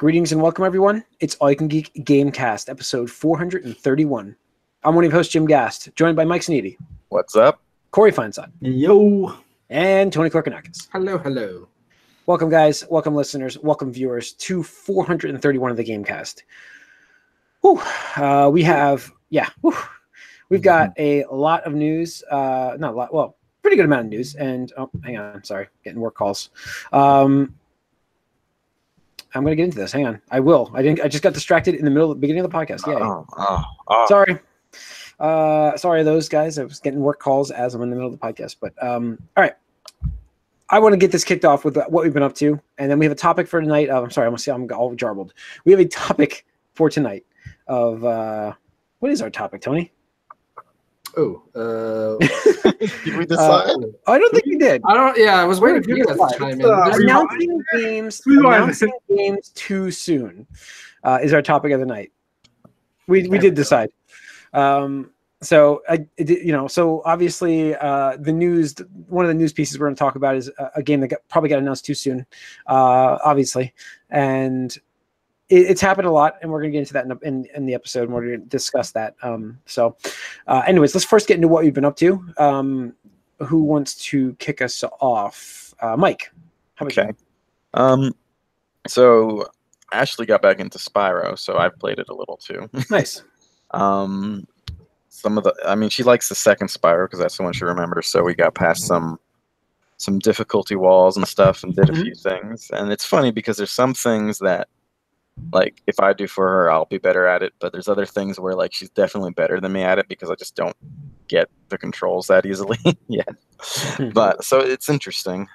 Greetings and welcome, everyone. It's All You Can Geek Gamecast, episode 431. I'm one of your hosts, Jim Gast, joined by Mike Sneedy. What's up? Corey Feinstein. Yo. And Tony Korkanakis. Hello, hello. Welcome, guys. Welcome, listeners. Welcome, viewers, to 431 of the Gamecast. We've got a lot of news. Not a lot, well, pretty good amount of news. And, hang on, sorry, getting work calls. I'm going to get into this. Hang on. I will. I just got distracted in the beginning of the podcast. Yeah. Sorry. Sorry, those guys. I was getting work calls as I'm in the middle of the podcast. But all right. I want to get this kicked off with what we've been up to, and then we have a topic for tonight. I'm sorry. I'm all jarbled. We have a topic for tonight of what is our topic, Tony? Did we decide? I don't think we did. I was waiting for you guys to chime in. Announcing games too soon is our topic of the night. We did decide. So obviously the news. One of the news pieces we're going to talk about is a game that probably got announced too soon. Obviously, and it's happened a lot, and we're going to get into that in the episode, and we're going to discuss that. Anyways, let's first get into what we've been up to. Who wants to kick us off? Mike, how about you? So Ashley got back into Spyro, so I've played it a little too. Nice. She likes the second Spyro because that's the one she remembers. So we got past some difficulty walls and stuff, and did a few things. And it's funny because there's some things that, like, if I do for her, I'll be better at it. But there's other things where, like, she's definitely better than me at it because I just don't get the controls that easily yet. But so it's interesting.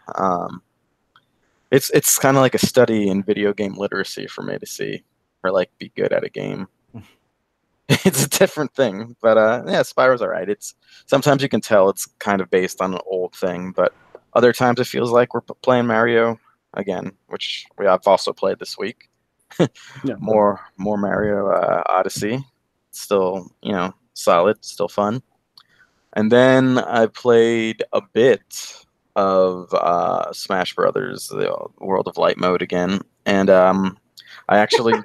It's kind of like a study in video game literacy for me to see her, like, be good at a game. It's a different thing, but Spyro's all right. It's sometimes you can tell it's kind of based on an old thing, but other times it feels like we're playing Mario again, which I've also played this week. More Mario Odyssey, still solid, still fun. And then I played a bit of Smash Brothers, the World of Light mode again, and I actually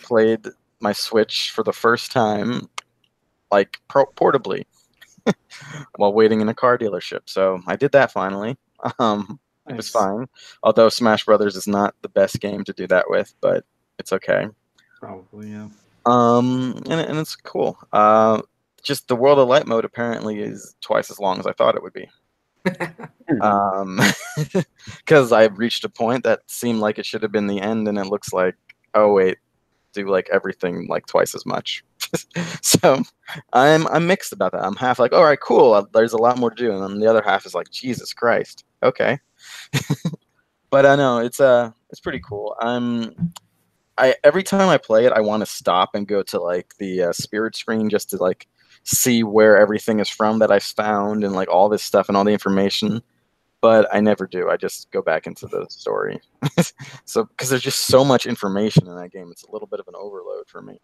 played my Switch for the first time, like portably, while waiting in a car dealership. So I did that finally. It was fine. Although Smash Brothers is not the best game to do that with, but it's okay. Probably, yeah. And it's cool. Just the World of Light mode apparently is twice as long as I thought it would be. Because I reached a point that seemed like it should have been the end, and it looks like, oh wait, do like everything like twice as much. So I'm mixed about that. I'm half like, all right, cool, there's a lot more to do, and then the other half is like, Jesus Christ, okay. But I know it's pretty cool. Every time I play it, I want to stop and go to like the spirit screen just to like see where everything is from that I found and like all this stuff and all the information. But I never do. I just go back into the story. So because there's just so much information in that game, it's a little bit of an overload for me.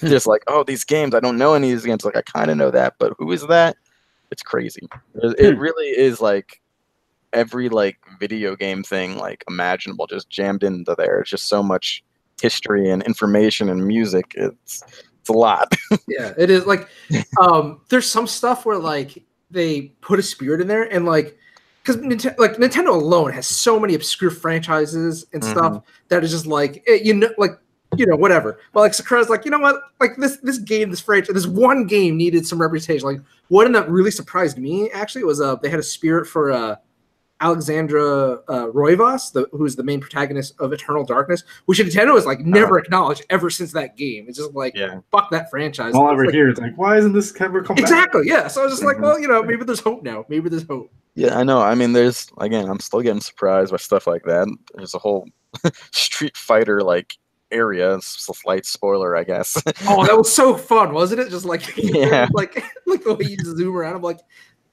Just like, oh, these games, I don't know any of these games. Like, I kind of know that, but who is that? It's crazy. It really is like every like video game thing like imaginable just jammed into there. It's just so much history and information and music. It's a lot. Yeah, it is. Like, there's some stuff where like they put a spirit in there, and like, because Nintendo alone has so many obscure franchises and stuff that is just like, whatever. But like Sakura's like, you know what? Like this game, this franchise, this one game needed some reputation. Like, one that really surprised me actually was they had a spirit for Alexandra Roivas, who's the main protagonist of Eternal Darkness, which Nintendo has like never acknowledged ever since that game. It's just like, fuck that franchise. All over here, it's like, why isn't this ever come back? Exactly, yeah. So I was just like, well, maybe there's hope now. Maybe there's hope. Yeah, I know. I mean, I'm still getting surprised by stuff like that. There's a whole Street Fighter like area. It's a slight spoiler, I guess. Oh, that was so fun, wasn't it? Just like, yeah, like the way you zoom around. I'm like.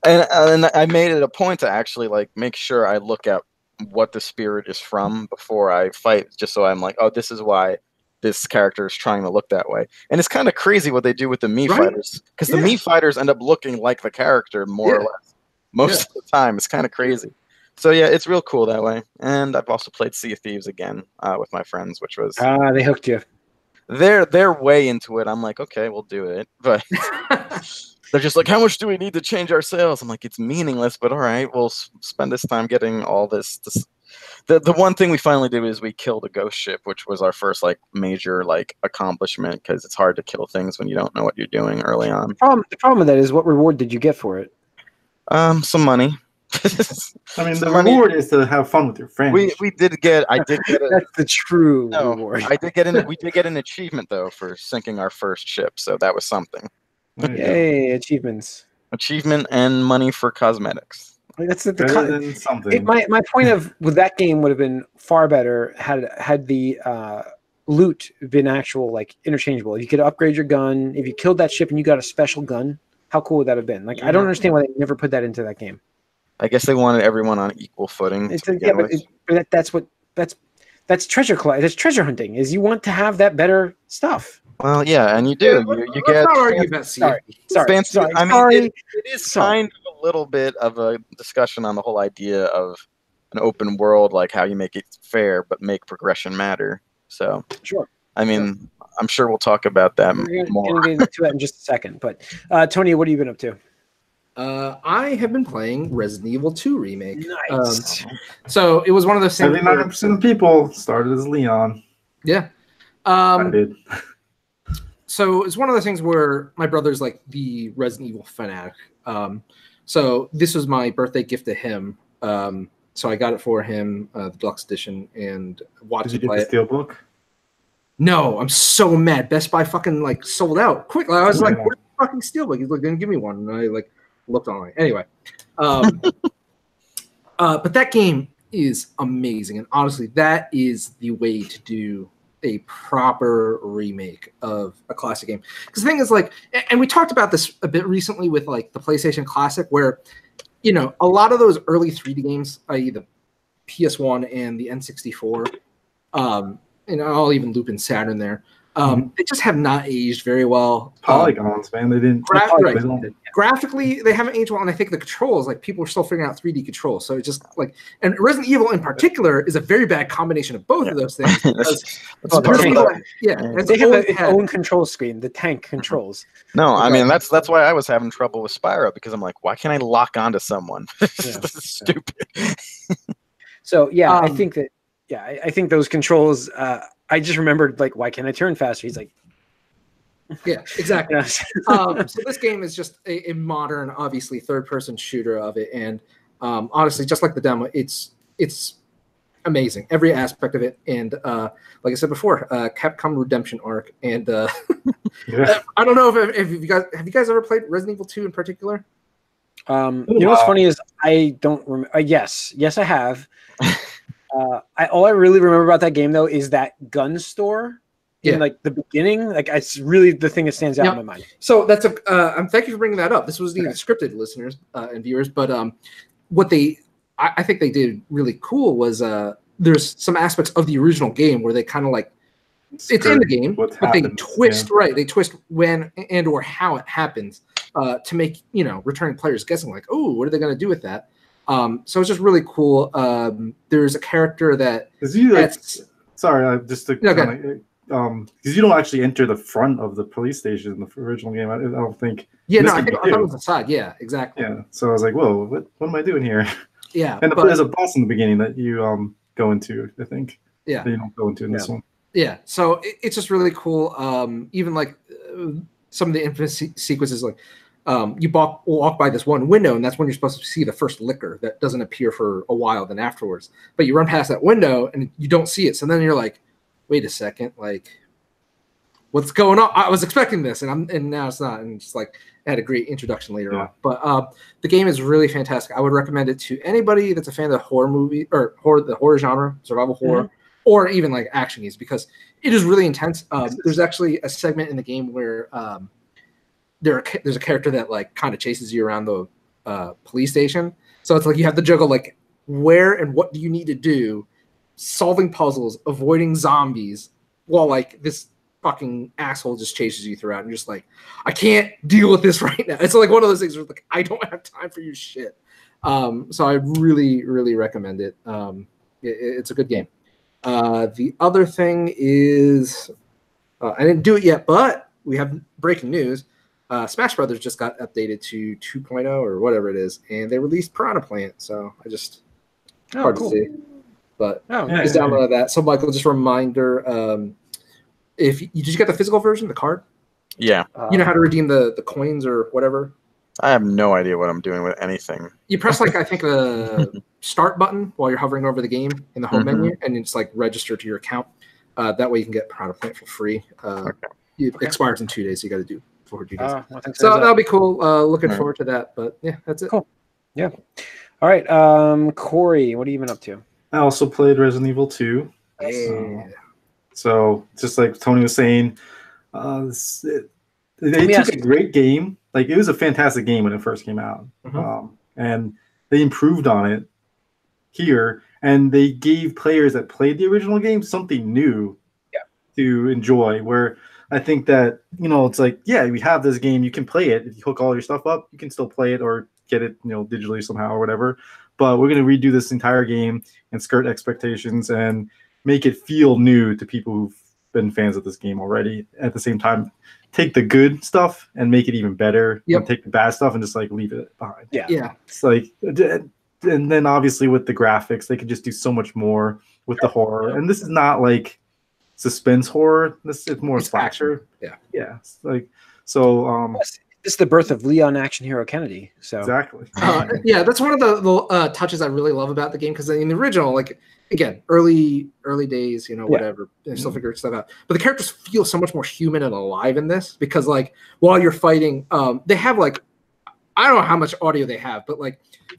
And I made it a point to actually like make sure I look at what the spirit is from before I fight, just so I'm like, oh, this is why this character is trying to look that way. And it's kind of crazy what they do with the Mii fighters, because the Mii fighters end up looking like the character more or less most of the time. It's kind of crazy. So yeah, it's real cool that way. And I've also played Sea of Thieves again with my friends, which was They hooked you. they're way into it. I'm like, okay, we'll do it, but they're just like, how much do we need to change our sails? I'm like, it's meaningless, but all right, we'll spend this time getting all this. The one thing we finally did is we killed a ghost ship, which was our first like major like accomplishment, because it's hard to kill things when you don't know what you're doing early on. The problem with that is, what reward did you get for it? Some money. I mean, the reward is to have fun with your friends. We did get. I did get. That's the true reward. I did get we did get an achievement though for sinking our first ship, so that was something. Yay, achievements! Achievement and money for cosmetics. That's Better than something. My point with that game would have been far better had the loot been actual, like, interchangeable. You could upgrade your gun if you killed that ship and you got a special gun. How cool would that have been? Like, I don't understand why they never put that into that game. I guess they wanted everyone on equal footing. But that's treasure collect. That's treasure hunting. Is you want to have that better stuff. Well, yeah, and you do. You get. Not argue about Sorry. I mean, sorry. it is kind of a little bit of a discussion on the whole idea of an open world, like how you make it fair but make progression matter. So, sure. I mean, I'm sure we'll talk about that more. We're going to get into that in just a second. But Tony, what have you been up to? I have been playing Resident Evil 2 Remake. Nice. So it was one of those things. 79% of people started as Leon. Yeah. I did. So it's one of those things where my brother's like the Resident Evil fanatic. So this was my birthday gift to him. So I got it for him, the deluxe edition, and watched Did him you play get the it. steelbook? No, I'm so mad. Best Buy fucking like sold out quickly. I was like, "Where's the fucking steelbook?" He's like, "Gonna give me one," and I like looked online. Anyway, but that game is amazing, and honestly, that is the way to do a proper remake of a classic game. Because the thing is, like, and we talked about this a bit recently with like the PlayStation Classic, where a lot of those early 3D games, i.e., the PS1 and the N64, and I'll even loop in Saturn there. They just have not aged very well. Polygons, man, they didn't. Graphically, they haven't aged well, and I think the controls, like, people are still figuring out 3D controls. So it's just like, and Resident Evil in particular is a very bad combination of both of those things. They have its own control screen, the tank controls. No, I mean that's why I was having trouble with Spyro, because I'm like, why can't I lock onto someone? This is stupid. So yeah, I think that. Yeah, I think those controls. I just remembered, like, why can't I turn faster? He's like, yeah, exactly. So this game is just a modern, obviously third-person shooter of it, and honestly, just like the demo, it's amazing, every aspect of it. And like I said before, Capcom Redemption arc, and I don't know if you guys have you guys ever played Resident Evil 2 in particular? What's funny is I don't remember. Yes, I have. All I really remember about that game, though, is that gun store in like the beginning. Like, it's really the thing that stands out in my mind. So that's thank you for bringing that up. This was even scripted, listeners and viewers, but what I think they did really cool was there's some aspects of the original game where they kind of like it's in the game, but they twist they twist when and or how it happens to make returning players guessing like, oh, what are they going to do with that? So it's just really cool. There's a character that just to because you don't actually enter the front of the police station in the original game. I don't think. Yeah, no, I thought it was the side. Yeah, exactly. Yeah, so I was like, whoa, what am I doing here? Yeah, and there's a boss in the beginning that you go into. I think. Yeah, that you don't go into in this one. Yeah, so it's just really cool. Even like some of the infamous sequences, like. You walk by this one window, and that's when you're supposed to see the first liquor that doesn't appear for a while then afterwards. But you run past that window, and you don't see it. So then you're like, wait a second, like, what's going on? I was expecting this, and now it's not. And just like, it had a great introduction later on. But the game is really fantastic. I would recommend it to anybody that's a fan of the horror movie, or the horror genre, survival horror, or even like action games, because it is really intense. There's actually a segment in the game where there's a character that like kind of chases you around the police station. So it's like you have to juggle like where and what do you need to do, solving puzzles, avoiding zombies, while like this fucking asshole just chases you throughout, and you're just like, I can't deal with this right now. It's like one of those things where like I don't have time for your shit. So I really, really recommend it. It's a good game. The other thing is, I didn't do it yet, but we have breaking news. Smash Brothers just got updated to 2.0 or whatever it is, and they released Piranha Plant. So I just hard to see, but just download that. So Michael, just a reminder: if you did you get the physical version, the card? Yeah. You know how to redeem the coins or whatever? I have no idea what I'm doing with anything. You press I think the start button while you're hovering over the game in the home menu, and it's register to your account. That way you can get Piranha Plant for free. It expires in 2 days. So you got to do 42 days. So that'll be cool. Looking forward to that. But yeah, that's it. Cool. Yeah. All right. Corey, what have you been up to? I also played Resident Evil 2. Yeah. So just like Tony was saying, they took a great game. Like, it was a fantastic game when it first came out. And they improved on it here. And they gave players that played the original game something new to enjoy. Where I think that, it's like, yeah, we have this game. You can play it. If you hook all your stuff up, you can still play it or get it, digitally somehow or whatever. But we're going to redo this entire game and skirt expectations and make it feel new to people who've been fans of this game already. At the same time, take the good stuff and make it even better. And take the bad stuff and just leave it behind. Yeah. It's and then obviously with the graphics, they could just do so much more with the horror. And this is not suspense horror. This is more slasher. Yeah. Yeah. It's so. This is the birth of Leon Action Hero Kennedy. So exactly. Yeah, that's one of the touches I really love about the game, because in the original, again, early days, whatever, they still figure stuff out. But the characters feel so much more human and alive in this, because while you're fighting, they have I don't know how much audio they have, but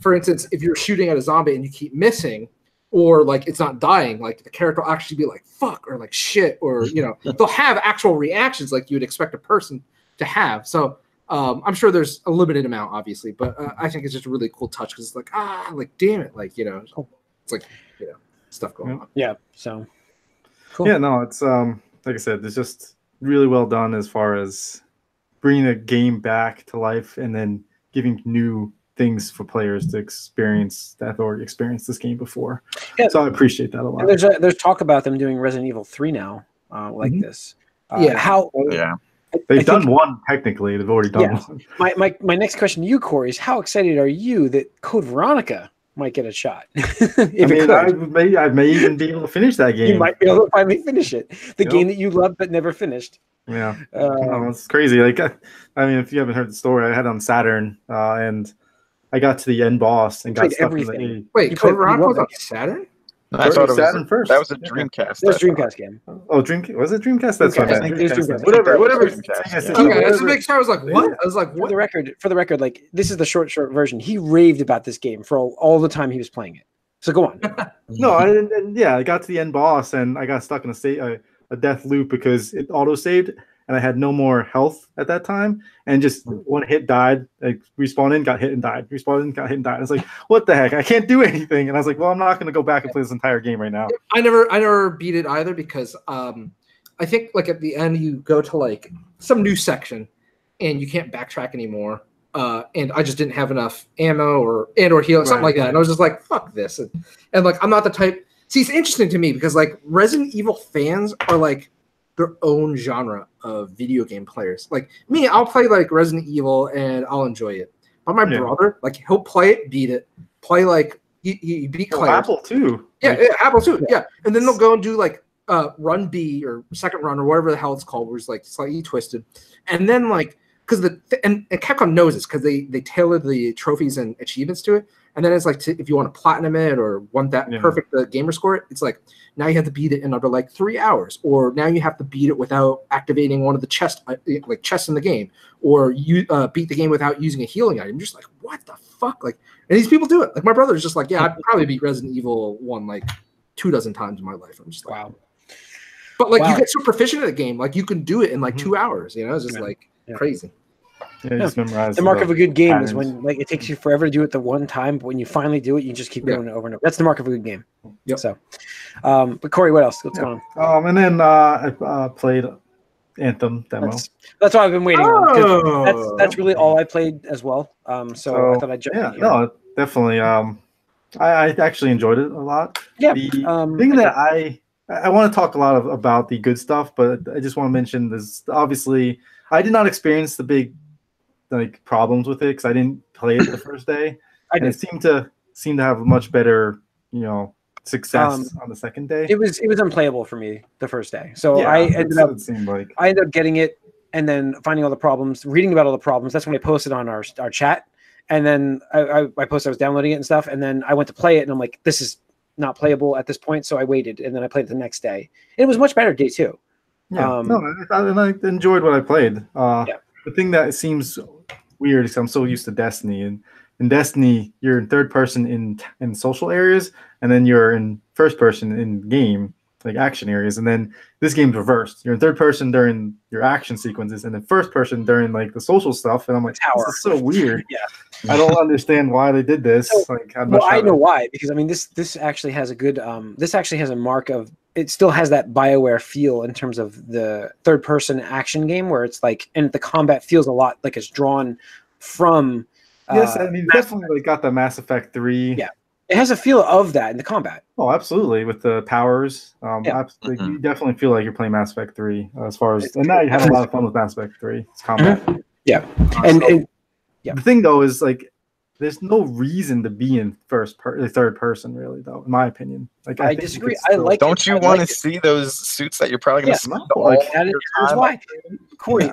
for instance, if you're shooting at a zombie and you keep missing, or it's not dying, the character will actually be fuck or shit, or they'll have actual reactions like you would expect a person to have. So I'm sure there's a limited amount, obviously, but I think it's just a really cool touch, because it's damn it, it's stuff going on. Yeah, so cool. Yeah, no, it's like I said, it's just really well done as far as bringing a game back to life and then giving new things for players to experience that have already experienced this game before. Yeah. So I appreciate that a lot. And there's talk about them doing Resident Evil 3 now, this. They've done one technically. They've already done one. My next question to you, Corey, is how excited are you that Code Veronica might get a shot? I may even be able to finish that game. You might be able to finally finish it. The game that you loved but never finished. Yeah, it's crazy. If you haven't heard the story, I had on Saturn, and I got to the end boss and got stuck in the. Wait, Code Veronica was on Saturn? I thought it was Saturn first. That was a Dreamcast. That was a Dreamcast game. Oh, was it Dreamcast? That's what I meant. Whatever. Okay, just make sure. I was like, what? I was like, what? For the record, this is the short version. He raved about this game for all the time he was playing it. So go on. No, I got to the end boss and I got stuck in a death loop because it auto saved and I had no more health at that time, and just one hit died. Respawned in, got hit and died. Respawned in, got hit and died. I was like, what the heck? I can't do anything. And I was like, well, I'm not going to go back and play this entire game right now. I never beat it either, because I think at the end you go to some new section and you can't backtrack anymore. And I just didn't have enough ammo or heal, something like that. And I was just like, fuck this. And I'm not the type. See, it's interesting to me because Resident Evil fans are their own genre of video game players. Me, I'll play Resident Evil and I'll enjoy it. But my brother, he'll play it, beat it, play he beat Claire. Apple too. Yeah, Apple too. Yeah. And then they'll go and do run B or second run or whatever the hell it's called, where it's slightly twisted. And then because and Capcom knows this because they tailor the trophies and achievements to it. And then it's if you want to platinum it or want that perfect gamer score, it's now you have to beat it in under 3 hours, or now you have to beat it without activating one of the chests in the game, or you beat the game without using a healing item. You're just what the fuck? And these people do it. My brother's just yeah, I'd probably beat Resident Evil 1 2 dozen times in my life. I'm just wow. But you get so proficient at the game, you can do it in 2 hours. It's just crazy. Yeah, just memorize the mark of a good game patterns. Is when it takes you forever to do it the one time, but when you finally do it, you just keep doing it over and over. That's the mark of a good game. Yep. So, but Corey, what else? What's going on? And then I played Anthem demo. That's what I've been waiting on. That's really all I played as well. So I thought I'd jump in here. No, definitely. I actually enjoyed it a lot. Yeah. The thing that I want to talk a lot about the good stuff, but I just want to mention this. Obviously, I did not experience the big like problems with it because I didn't play it the first day. And it seemed to have much better, success on the second day. It was unplayable for me the first day. So Yeah, it seemed like I ended up getting it and then finding all the problems, reading about all the problems. That's when I posted on our chat. And then I posted I was downloading it and stuff. And then I went to play it and I'm like, this is not playable at this point. So I waited and then I played it the next day. It was much better day two. Yeah, I enjoyed what I played. The thing that seems weird is I'm so used to Destiny, and in Destiny you're in third person in social areas, and then you're in first person in game like action areas, and then this game's reversed. You're in third person during your action sequences, and then first person during like the social stuff. And I'm like, this is so weird. Yeah, I don't understand why they did this. So, I know why, because I mean this actually has a good this actually has a mark of. It still has that BioWare feel in terms of the third-person action game, where it's like, and the combat feels a lot like it's drawn from. Yes, I mean definitely got the Mass Effect 3. Yeah, it has a feel of that in the combat. Oh, absolutely, with the powers. You definitely feel like you're playing Mass Effect 3 as far as, and now you have a lot of fun with Mass Effect 3. It's combat. Yeah, the thing though is like, there's no reason to be in third person, really, though, in my opinion. Like, I disagree. I like. Don't you want to see those suits that you're probably going to spend all your time? Why, Corey?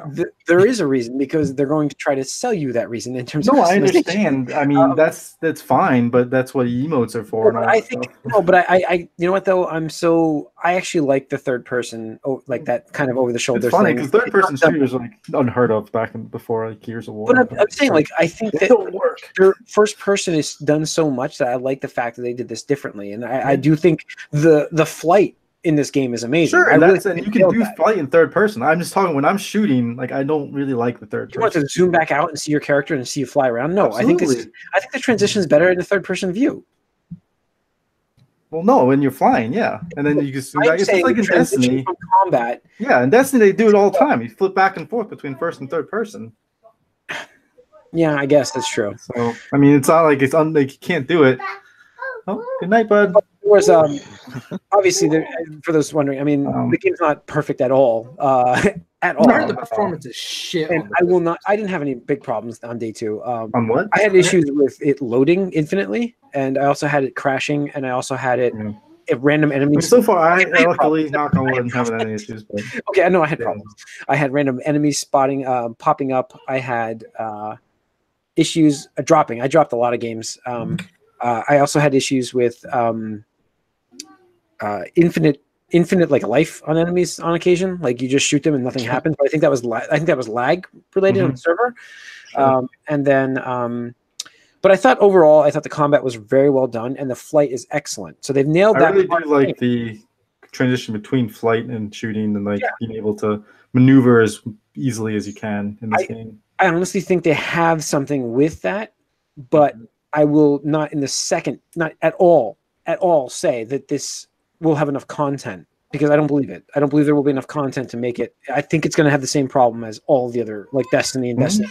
There is a reason, because they're going to try to sell you that reason in terms of. No, I understand. I mean, that's fine, but that's what emotes are for. I think I you know what though? I actually like the third person, like that kind of over the shoulder. It's funny because third person shooters are like unheard of before like Gears of War. But I'm saying, like, I think that don't work. Their first person is done so much that I like the fact that they did this differently, and I do think the flight in this game is amazing. Sure, and you can do flight in third person. I'm just talking when I'm shooting, like I don't really like the third person. You want to zoom back out and see your character and see you fly around? No, absolutely. I think the transition is better in the third person view. Well, no, when you're flying, yeah, and then you just it's like in Destiny from combat. Yeah, in Destiny they do it all the time. You flip back and forth between first and third person. Yeah, I guess that's true. So I mean, it's not like like you can't do it. Oh, good night, bud. There was obviously for those wondering, I mean, the game's not perfect at all. At all. I heard the performance is shit. And I didn't have any big problems on day two. On what? I had issues with it loading infinitely, and I also had it crashing, and I also had it random enemies. So far, I luckily knock on wood and haven't had any issues. But okay, I know I had problems. I had random enemies popping up. I had issues dropping. I dropped a lot of games. I also had issues with infinite like life on enemies on occasion. Like you just shoot them and nothing happens. But I think that was lag related on the server. Sure. And then but I thought overall, the combat was very well done and the flight is excellent. So they've nailed that. I really do like the transition between flight and shooting, and like being able to maneuver as easily as you can in this game. I honestly think they have something with that, but I will not at all say that this will have enough content, because I don't believe it. I don't believe there will be enough content to make it. I think it's going to have the same problem as all the other, like Destiny and Destiny.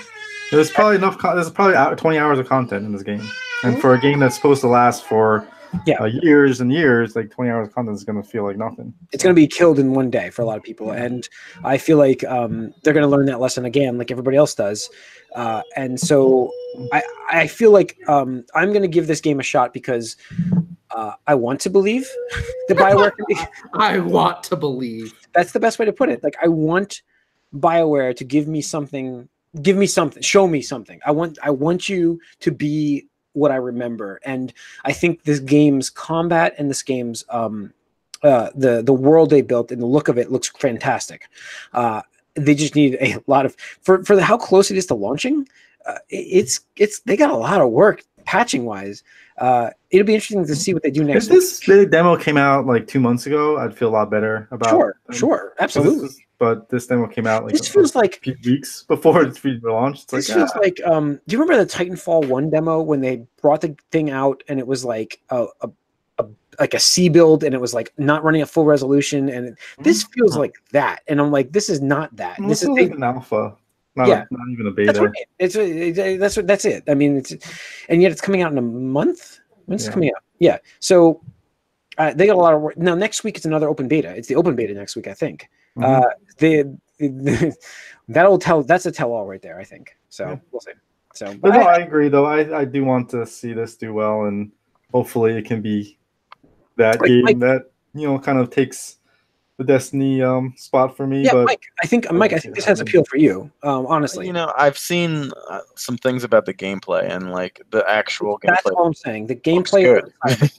There's probably enough. There's probably 20 hours of content in this game, and for a game that's supposed to last for years and years, like 20 hours of content is going to feel like nothing. It's going to be killed in one day for a lot of people, and I feel like they're going to learn that lesson again, like everybody else does. And so I feel like I'm going to give this game a shot because I want to believe the BioWare can be. I want to believe. That's the best way to put it. Like, I want BioWare to give me something, show me something. I want you to be what I remember. And I think this game's combat and this game's the world they built and the look of it looks fantastic. They just need a lot of for how close it is to launching. They got a lot of work patching wise. It'll be interesting to see what they do next. If this demo came out like 2 months ago, I'd feel a lot better about. Sure, absolutely. But this demo came out like this feels like a few weeks before it's launched. This feels like do you remember the Titanfall 1 demo when they brought the thing out and it was like a C build and it was like not running at full resolution, and this feels like that, and I'm like, this is not that. This is like an alpha. Not even a beta. That's right. That's it. I mean, and yet it's coming out in a month. When's it coming out? Yeah. So they got a lot of work. Now next week it's another open beta. It's the open beta next week, I think. That'll tell. That's a tell all right there, I think. So we'll see. So, but no, I agree though. I do want to see this do well, and hopefully it can be that game that kind of takes the Destiny spot for me. Yeah, but Mike, I think this has appeal for you. Honestly, I've seen some things about the gameplay and like the actual gameplay. That's all I'm saying. The gameplay. Good. I think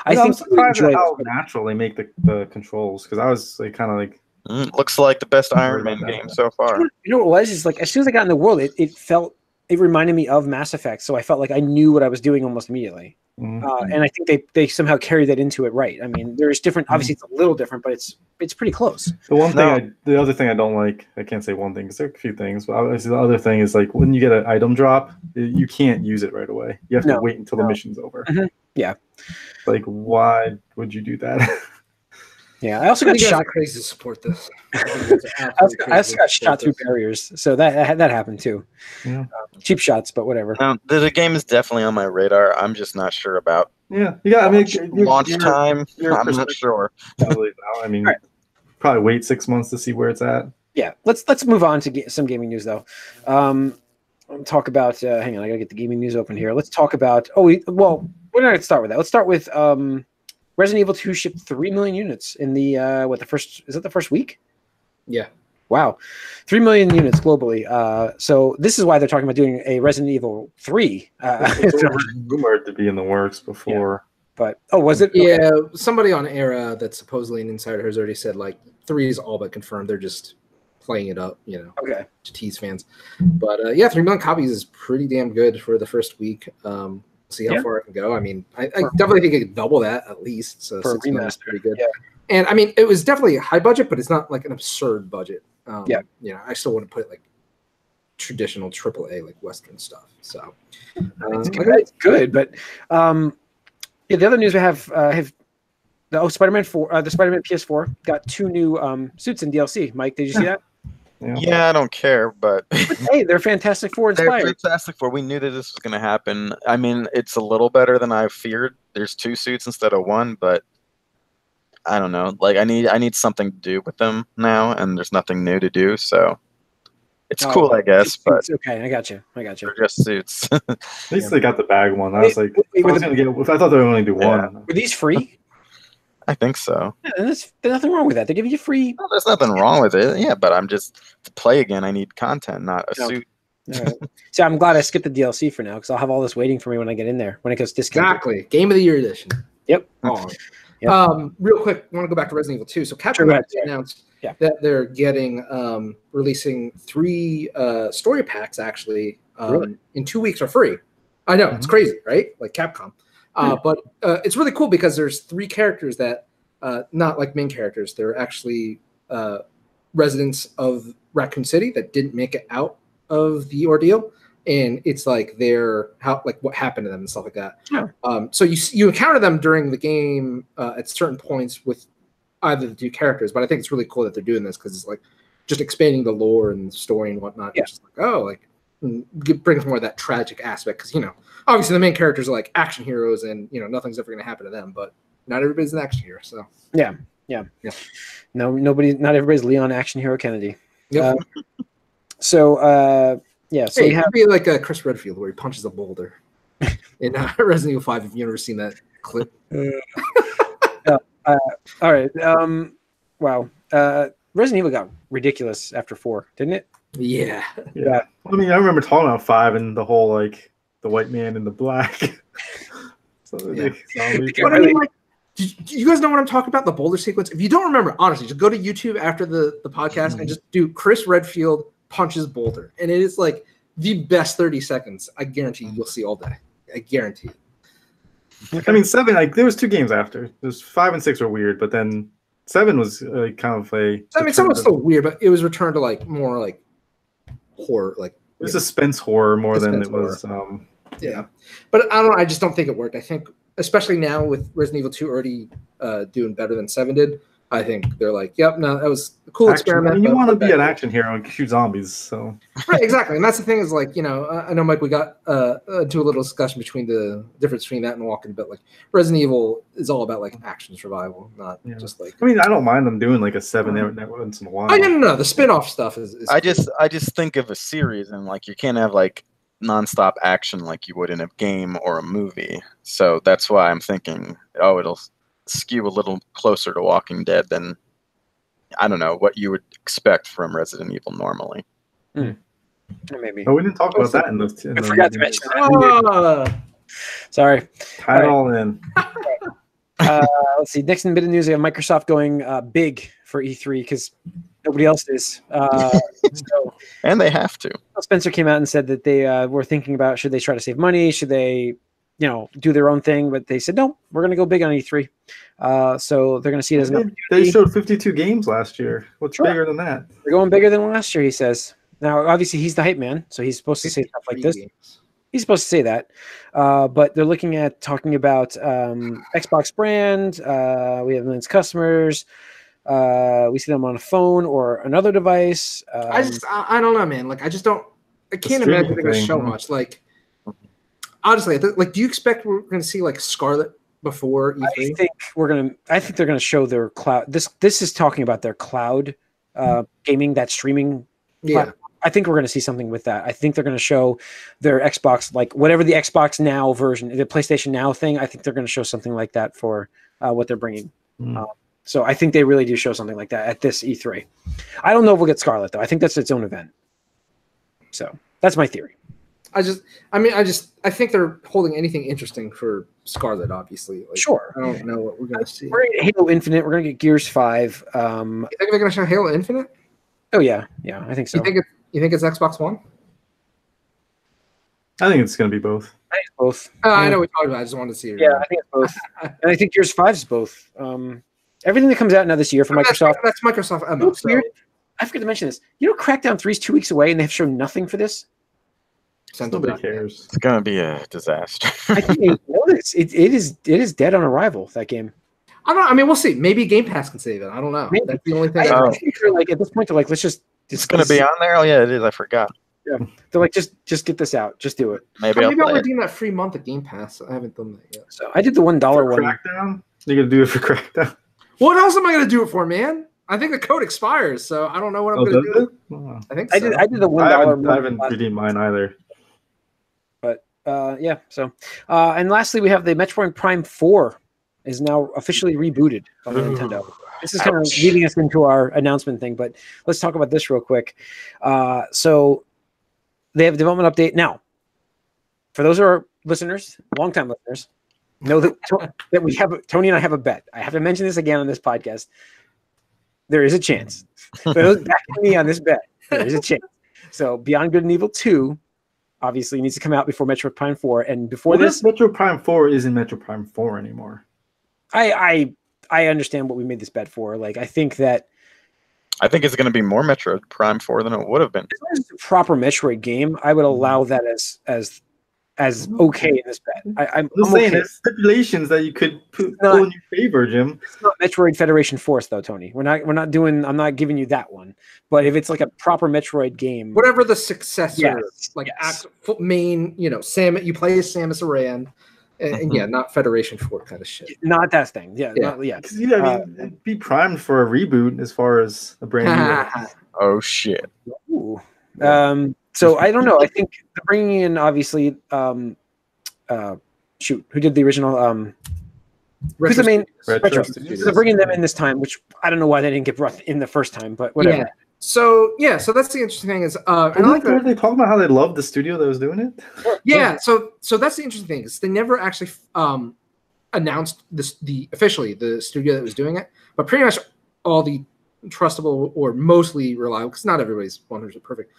I'm surprised at how natural they make the controls, because I was like kind of like. Looks like the best Iron Man game so far. You know what it was? Is like as soon as I got in the world, it reminded me of Mass Effect, so I felt like I knew what I was doing almost immediately. And I think they somehow carried that into it right. I mean, there's different. Obviously, it's a little different, but it's pretty close. The other thing I don't like, I can't say one thing because there are a few things, but obviously the other thing is like when you get an item drop, you can't use it right away. You have to wait until the mission's over. Yeah. Like, why would you do that? Yeah, I also got shot. Crazy to support this. I also got shot through barriers, so that happened too. Yeah. Cheap shots, but whatever. The game is definitely on my radar. I'm just not sure about. Yeah. I mean, launch time. I'm not sure. Probably wait 6 months to see where it's at. Yeah. Let's move on to get some gaming news though. Talk about. Hang on, I gotta get the gaming news open here. Let's talk about. We're not gonna start with that. Let's start with. Resident Evil 2 shipped 3 million units in the the first week? Yeah. Wow. 3 million units globally. So this is why they're talking about doing a Resident Evil 3. It's rumored to be in the works before. Yeah. But was it? Okay. Yeah, somebody on Era that's supposedly an insider has already said like 3 is all but confirmed. They're just playing it up, Okay. To tease fans. But 3 million copies is pretty damn good for the first week. See how far it can go. I mean, I definitely think it could double that at least. So for a remaster, is pretty good. Yeah. And I mean, it was definitely a high budget, but it's not like an absurd budget. I still wouldn't put like traditional AAA like Western stuff. So it's good, but the other news we have Spider-Man 4, the Spider-Man PS4 got 2 new suits in DLC. Mike, did you see that? Yeah, I don't care, but hey, they're Fantastic Four inspired. They're Fantastic Four. We knew that this was going to happen. I mean, it's a little better than I feared. There's 2 suits instead of 1, but I don't know. Like, I need something to do with them now, and there's nothing new to do, so it's cool, I guess. But okay, I got you. They're just suits. At least they got the bag one. I was like, I thought they would only do one. Were these free? I think so. Yeah, there's nothing wrong with that. They're giving you free. No, there's nothing wrong with it. Yeah, but I'm just to play again. I need content, not a suit. Right. So I'm glad I skipped the DLC for now because I'll have all this waiting for me when I get in there when it goes discounted. Exactly. Game of the Year edition. Yep. Real quick, I want to go back to Resident Evil 2. So Capcom announced that they're releasing 3 story packs actually in 2 weeks for free. I know it's crazy, right? Like Capcom. But it's really cool because there's 3 characters that not like main characters. They're actually residents of Raccoon City that didn't make it out of the ordeal, and it's like what happened to them and stuff like that. Yeah. So you encounter them during the game at certain points with either the 2 characters, but I think it's really cool that they're doing this because it's like just expanding the lore and the story and whatnot. Yeah. It's just like brings more of that tragic aspect because obviously the main characters are like action heroes and nothing's ever going to happen to them, but not everybody's an action hero. So yeah. Not everybody's Leon Action Hero Kennedy. Yep. So you have be like a Chris Redfield where he punches a boulder in Resident Evil 5. If you've never seen that clip. All right. Wow. Resident Evil got ridiculous after 4, didn't it? Yeah. I mean, I remember talking about 5 and the whole like the white man in the black. Do you guys know what I'm talking about? The boulder sequence. If you don't remember, honestly, just go to YouTube after the podcast and just do Chris Redfield punches boulder, and it is like the best 30 seconds. I guarantee you'll see all day. I guarantee. I mean, 7. Like there was 2 games after. There's 5 and 6 were weird, but then 7 was kind of a. I mean, 7 was still weird, but it was returned to like more like horror, like it was suspense horror more than it was. Yeah, but I don't know. I just don't think it worked. I think, especially now with Resident Evil 2 already doing better than 7 did, I think they're like, yep, no, that was a cool Action. experiment. And you but want to we're be an back. action hero and shoot zombies, so Right, exactly. And that's the thing is like, I know, Mike, we got into a little discussion between the difference between that and Walking, but like Resident Evil is all about like action survival, not just like. I mean, I don't mind them doing like a 7 every once in a while. Oh, no. The spin-off stuff is I cool. just think of a series, and like you can't have like nonstop action like you would in a game or a movie. So that's why I'm thinking, it'll skew a little closer to Walking Dead than, I don't know, what you would expect from Resident Evil normally. Maybe. Oh, we didn't talk about that in those. I forgot to mention that. Sorry. Tie it all in. Let's see. Next in bit of news, we have Microsoft going big for E3 because nobody else is. So, and they have to. Spencer came out and said that they were thinking about should they try to save money, should they, do their own thing, but they said no, we're going to go big on E3. So they're going to see it as an opportunity. They showed 52 games last year. What's bigger than that? They're going bigger than last year, he says. Now, obviously, he's the hype man, so he's supposed to say stuff like this. He's supposed to say that, but they're looking at talking about Xbox brand. We have millions of customers. We see them on a phone or another device. I don't know, man. Like, I can't imagine they're going to show much. Like, honestly, do you expect we're going to see like Scarlet before E3? I think they're going to show their cloud. This is talking about their cloud gaming, that streaming. Yeah. I think we're going to see something with that. I think they're going to show their Xbox, like whatever the Xbox Now version, the PlayStation Now thing. I think they're going to show something like that for what they're bringing. So I think they really do show something like that at this E3. I don't know if we'll get Scarlet though. I think that's its own event. So that's my theory. I think they're holding anything interesting for Scarlet. Obviously, sure. I don't know what we're going to see. We're going to get Halo Infinite. We're going to get Gears 5. You think they're going to show Halo Infinite? Oh yeah, I think so. You think it's Xbox One? I think it's going to be both. I think it's both. I know we talked about it. I just wanted to see it. Yeah, I think it's both. And I think Gears 5 is both. Everything that comes out now this year from Microsoft. That's Microsoft. It's weird. I forgot to mention this. Crackdown 3 is 2 weeks away, and they've shown nothing for this. Nobody cares. It's going to be a disaster. I think you know this. It is dead on arrival, that game. I don't know. I mean, we'll see. Maybe Game Pass can save it. I don't know. Maybe. That's the only thing. I think they're like, at this point, they're like, let's just. It's going to be on there? Oh, yeah, it is. I forgot. Yeah. They're like, just get this out. Just do it. Maybe I'll redeem that free month of Game Pass. I haven't done that yet. So I did the $1 one. Crackdown? You're going to do it for Crackdown? What else am I going to do it for, man? I think the code expires, so I don't know what I'm going to do. Oh. I think so. I did the $1 I haven't redeemed mine either. But yeah. So and lastly, we have the Metroid Prime 4 is now officially rebooted on Nintendo. This is kind of leading us into our announcement thing, but let's talk about this real quick. So they have a development update now. For those of our listeners, longtime listeners, know that we have Tony and I have a bet. I have to mention this again on this podcast. There is a chance. For those backing me on this bet, there is a chance. So Beyond Good and Evil 2 obviously needs to come out before Metroid Prime 4, and before this, Metroid Prime 4 isn't Metroid Prime 4 anymore. I understand what we made this bet for. Like, I think it's going to be more Metroid Prime 4 than it would have been. As a proper Metroid game, I would allow that as okay in this bet. I'm saying okay. there's stipulations that you could pull in your favor, Jim. It's not Metroid Federation Force though, Tony. I'm not giving you that one. But if it's like a proper Metroid game, whatever the successor, yes. Main, Sam, you play as Samus Aran. And yeah, not Federation 4 kind of shit. Not that thing. Yeah. Be primed for a reboot as far as a brand new. Oh shit. Ooh. So I don't know. I think they're bringing in obviously. Who did the original? Who's the main? Retro. So they're bringing them in this time, which I don't know why they didn't get brought in the first time, but whatever. Yeah. So that's the interesting thing is, and they talking about how they loved the studio that was doing it. Yeah. So that's the interesting thing is they never actually announced officially the studio that was doing it, but pretty much all the trustable or mostly reliable, because not everybody's 100% perfect.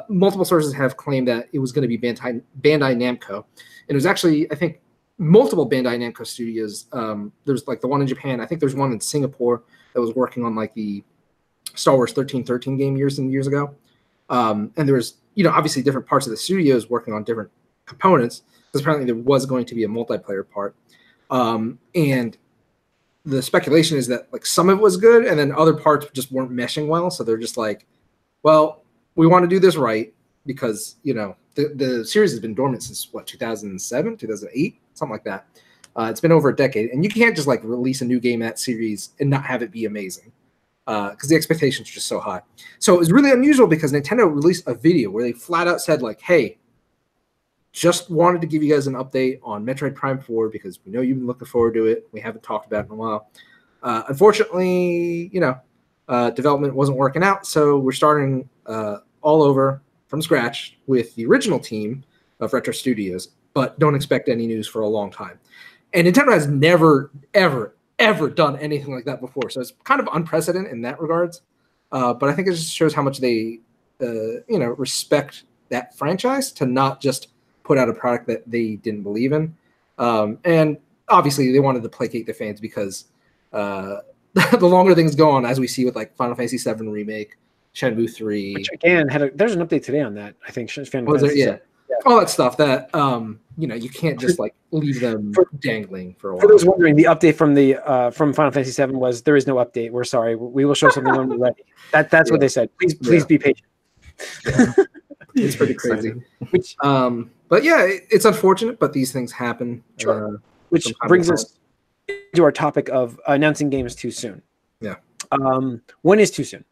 Multiple sources have claimed that it was going to be Bandai Namco, and it was actually, I think, multiple Bandai Namco studios. There's like the one in Japan. I think there's one in Singapore that was working on like the Star Wars 1313 game years and years ago. And there was, obviously different parts of the studios working on different components, because apparently there was going to be a multiplayer part. And the speculation is that like some of it was good, and then other parts just weren't meshing well. So they're just like, well, we want to do this right because the series has been dormant since what 2007, 2008, something like that. It's been over a decade, and you can't just like release a new game in that series and not have it be amazing because the expectations are just so high. So it was really unusual because Nintendo released a video where they flat out said like, "Hey, just wanted to give you guys an update on Metroid Prime 4 because we know you've been looking forward to it. We haven't talked about it in a while. Unfortunately, development wasn't working out, so we're starting all over from scratch with the original team of Retro Studios, but don't expect any news for a long time." And Nintendo has never, ever, ever done anything like that before, so it's kind of unprecedented in that regards. But I think it just shows how much they, respect that franchise to not just put out a product that they didn't believe in. And obviously, they wanted to placate the fans because the longer things go on, as we see with like Final Fantasy VII Remake, Shenmue 3. Which again, there's an update today on that, I think. Yeah. All that stuff that you can't just like leave them dangling for a while. For those wondering, the update from Final Fantasy VII was there is no update. We're sorry. We will show something when we're ready. That's what they said. Please be patient. Yeah. It's pretty crazy. But yeah, it's unfortunate, but these things happen. Sure. Which brings us to our topic of announcing games too soon. Yeah. When is too soon?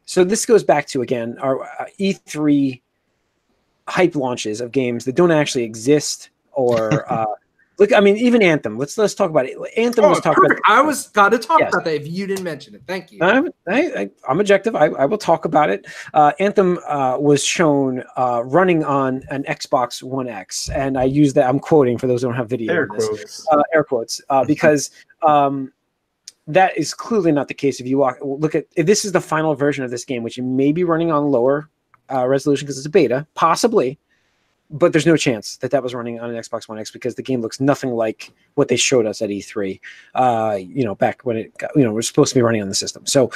So this goes back to, again, our E3 hype launches of games that don't actually exist or look, I mean, even Anthem. Let's talk about it. Anthem was talked about. I was got to talk about that if you didn't mention it. Thank you. I'm objective. I will talk about it. Anthem was shown running on an Xbox One X, and I use that. I'm quoting for those who don't have video. Air quotes, because that is clearly not the case. If you if this is the final version of this game, which may be running on lower resolution because it's a beta, possibly. But there's no chance that was running on an Xbox One X because the game looks nothing like what they showed us at E3. Back when it was supposed to be running on the system. So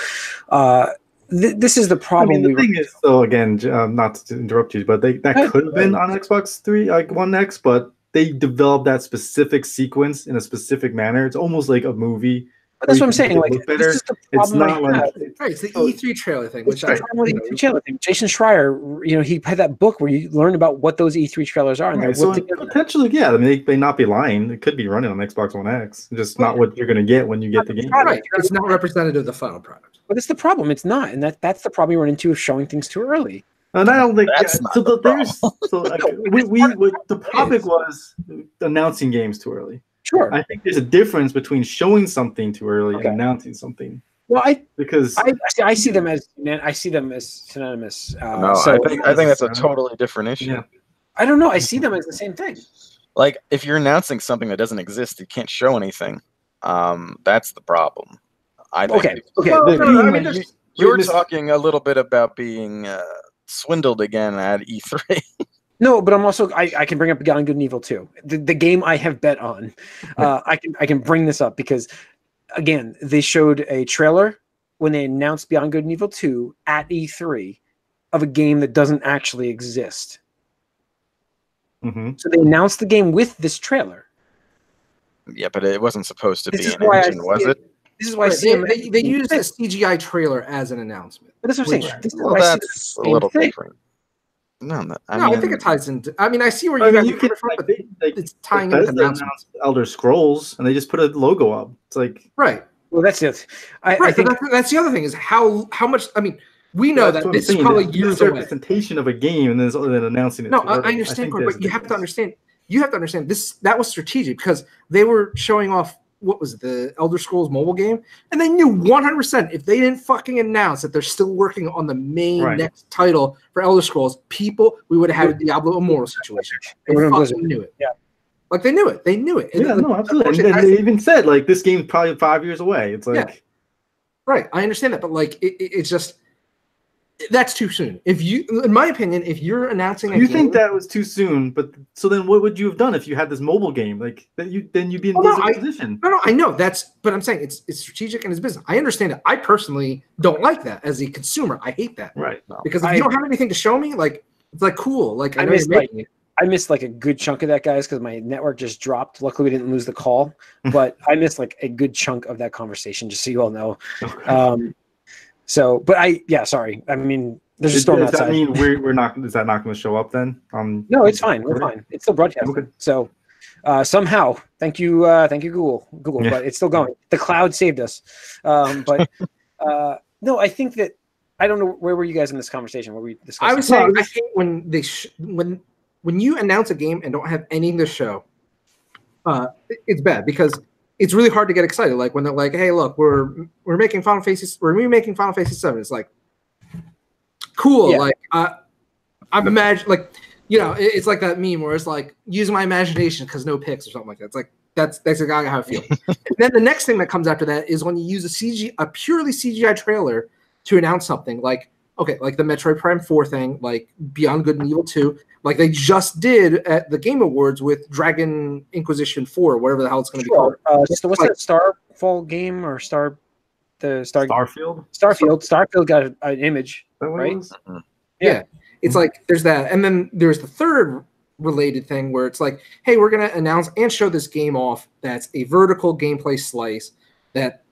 this is the problem. I mean, the thing is, though, again, not to interrupt you, but that could have been on Xbox 3, like One X, but they developed that specific sequence in a specific manner. It's almost like a movie. But that's what I'm saying. Like, this is the it's not like it's the E3 trailer thing. Which E3 trailer thing. Jason Schreier, he had that book where you learn about what those E3 trailers are, and so potentially, yeah. I mean, they may not be lying. It could be running on Xbox One X, just not what you're going to get when you get the game. Right, it's not representative of the final product. But it's the problem. It's not, and that's the problem you run into of showing things too early. And I don't think the topic was announcing games too early. Sure. I think there's a difference between showing something too early and announcing something. Well, I see them as synonymous. I think that's a totally different issue. Yeah. I don't know. I see them as the same thing. Like, if you're announcing something that doesn't exist, you can't show anything. That's the problem. I think. Okay. Well, you were talking a little bit about being swindled again at E3. No, but I'm also I can bring up Beyond Good and Evil 2, the game I have bet on. I can bring this up because, again, they showed a trailer when they announced Beyond Good and Evil 2 at E3 of a game that doesn't actually exist. Mm-hmm. So they announced the game with this trailer. Yeah, but it wasn't supposed to be an engine, was it? This is why they used a CGI trailer as an announcement. But that's what I'm saying. Well, that's a little different. I think it ties into. I mean, I see where you guys are from, but it's tying into announcements. Elder Scrolls, and they just put a logo up. It's like right. Well, that's it. I think that's the other thing is how much. I mean, we know that this is probably years away. Representation of a game, and then announcing it. No, I understand, but you have to understand. You have to understand this. That was strategic because they were showing off. What was it, the Elder Scrolls mobile game? And they knew 100% if they didn't fucking announce that they're still working on the main next title for Elder Scrolls, we would have had a Diablo Immortal situation. They fucking knew it. Yeah. Like, they knew it. They knew it. Yeah, no, absolutely. And they even said, like, this game's probably 5 years away. It's like... Yeah. Right, I understand that, but, like, it's just... That's too soon. If you, in my opinion, if you're announcing, you think that was too soon, but so then what would you have done if you had this mobile game? Like then you'd be in this position. No, I know but I'm saying it's strategic and it's business. I understand it. I personally don't like that as a consumer. I hate that. Right. Because if you don't have anything to show me, like it's like cool. Like I I missed like a good chunk of that, guys, because my network just dropped. Luckily, we didn't lose the call, but I missed like a good chunk of that conversation, just so you all know. Okay. Sorry. I mean, there's a storm outside. Does that mean we're not? Is that not going to show up then? No, it's fine. We're fine. It's still broadcasting. Okay. So somehow, thank you, Google, Yeah. but it's still going. The cloud saved us. No, I think that I don't know, where were you guys in this conversation? Were we discussing? I was saying I hate when they when you announce a game and don't have anything to show. It's bad because it's really hard to get excited. Like when they're like, "Hey, look, we're making Final Fantasy, we're remaking Final Fantasy 7." It's like, cool. Yeah. Like I'm it's like that meme where it's like using my imagination because no pics or something like that. It's like that's exactly how I feel. And then the next thing that comes after that is when you use a purely CGI trailer to announce something like, okay, like the Metroid Prime 4 thing, like Beyond Good and Evil 2, like they just did at the Game Awards with Dragon Inquisition 4, whatever the hell it's going to be called. So what's that Starfall game or Starfield? Starfield. Starfield got an image, right? Yeah. It's like there's that, and then there's the third related thing where it's like, hey, we're going to announce and show this game off that's a vertical gameplay slice that,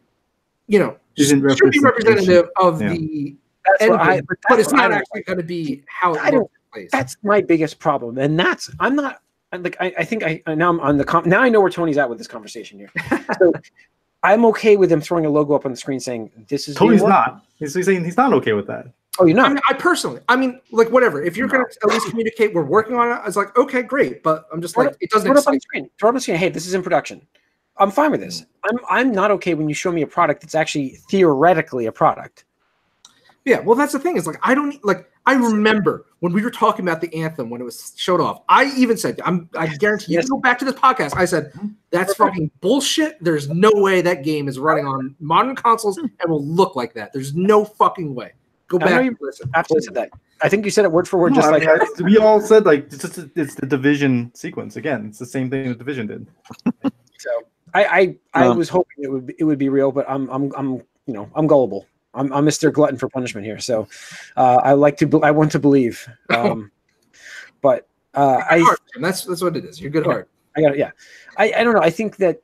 should be representative of the end, but it's not actually going to be how it looks. That's my biggest problem, and I think now I'm on now I know where Tony's at with this conversation here. So I'm okay with them throwing a logo up on the screen saying this is. Tony's not. He's saying he's not okay with that. Oh, you're not. I mean, like whatever. If you're going to at least communicate, we're working on it. It's like, okay, great, but I'm just like, it doesn't. Throw it up on the screen. Throw it up on the screen. Hey, this is in production. I'm fine with this. I'm not okay when you show me a product that's actually theoretically a product. Yeah, well, that's the thing. Is like I remember when we were talking about the Anthem when it was showed off. I even said, I guarantee you can go back to this podcast. I said that's fucking bullshit. There's no way that game is running on modern consoles and will look like that. There's no fucking way. Go back and listen. Absolutely said that. I think you said it word for word, we all said it's the Division sequence again. It's the same thing that Division did. So I was hoping it would be real, but I'm gullible. I'm Mr. Glutton for punishment here. So I want to believe. But that's what it is. You're good heart. I got it. Yeah. I don't know. I think that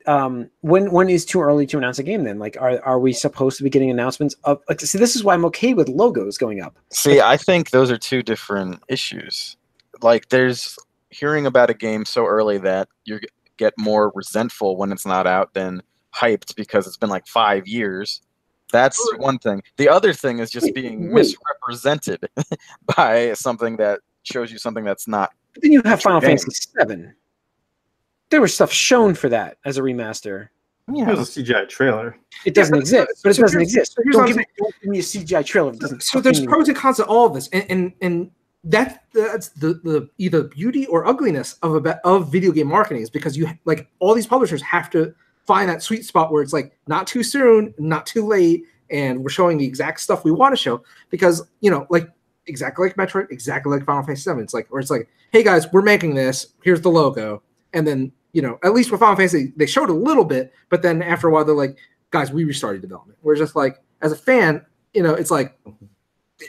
when is too early to announce a game then? Like, are we supposed to be getting announcements of see, this is why I'm okay with logos going up. See, I think those are two different issues. Like there's hearing about a game so early that you get more resentful when it's not out than hyped because it's been like 5 years. That's one thing. The other thing is just being misrepresented by something that shows you something that's not. But then you have Final Fantasy 7. There was stuff shown for that as a remaster. Yeah, it was a CGI trailer. It doesn't exist, but it doesn't exist. Don't give me a CGI trailer. It doesn't. So there's pros and cons to all of this, and that's the either beauty or ugliness of video game marketing is because you like all these publishers have to find that sweet spot where it's like not too soon, not too late, and we're showing the exact stuff we want to show because like exactly like Metroid, exactly like Final Fantasy 7. It's like where it's like, hey guys, we're making this. Here's the logo. And then, at least with Final Fantasy, they showed a little bit, but then after a while, they're like, guys, we restarted development. We're just like, as a fan, it's like,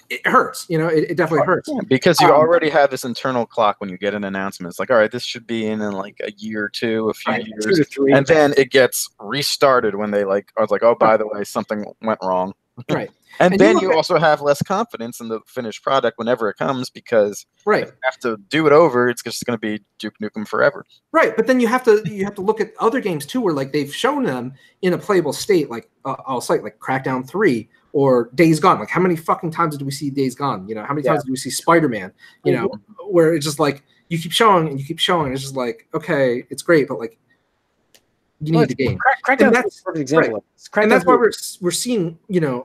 it hurts. It definitely hurts. Yeah, because you already have this internal clock when you get an announcement. It's like, all right, this should be in like a year or two, a few years. 2 to 3. And then it gets restarted when they I was like, oh, by the way, something went wrong. Right. And then you also have less confidence in the finished product whenever it comes because if you have to do it over, it's just going to be Duke Nukem forever. Right, but then you have to look at other games too, where like they've shown them in a playable state, like I'll cite like Crackdown 3 or Days Gone. Like how many fucking times did we see Days Gone? How many times did we see Spider-Man? Where it's just like you keep showing and you keep showing. And it's just like okay, it's great, but like. You need the game. Crackdown that's a perfect example. Right. And that's why we're seeing,